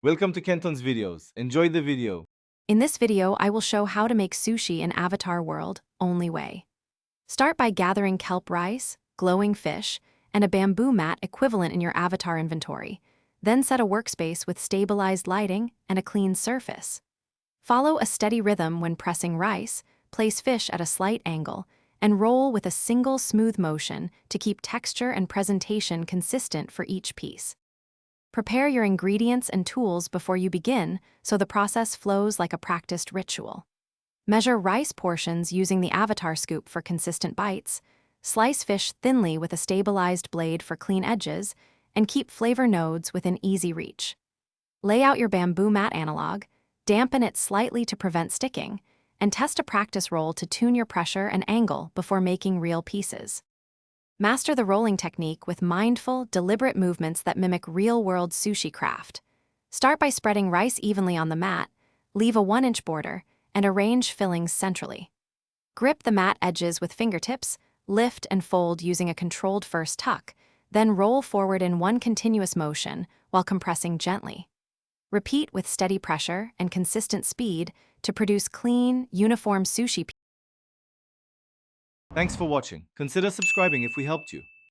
Welcome to Kenton's videos. Enjoy the video. In this video, I will show how to make sushi in Avatar World, only way. Start by gathering kelp rice, glowing fish, and a bamboo mat equivalent in your Avatar inventory. Then set a workspace with stabilized lighting and a clean surface. Follow a steady rhythm when pressing rice, place fish at a slight angle, and roll with a single smooth motion to keep texture and presentation consistent for each piece. Prepare your ingredients and tools before you begin so the process flows like a practiced ritual. Measure rice portions using the Avatar scoop for consistent bites, slice fish thinly with a stabilized blade for clean edges, and keep flavor nodes within easy reach. Lay out your bamboo mat analog, dampen it slightly to prevent sticking, and test a practice roll to tune your pressure and angle before making real pieces. Master the rolling technique with mindful, deliberate movements that mimic real-world sushi craft. Start by spreading rice evenly on the mat, leave a 1-inch border, and arrange fillings centrally. Grip the mat edges with fingertips, lift and fold using a controlled first tuck, then roll forward in one continuous motion while compressing gently. Repeat with steady pressure and consistent speed to produce clean, uniform sushi pieces. Thanks for watching. Consider subscribing if we helped you.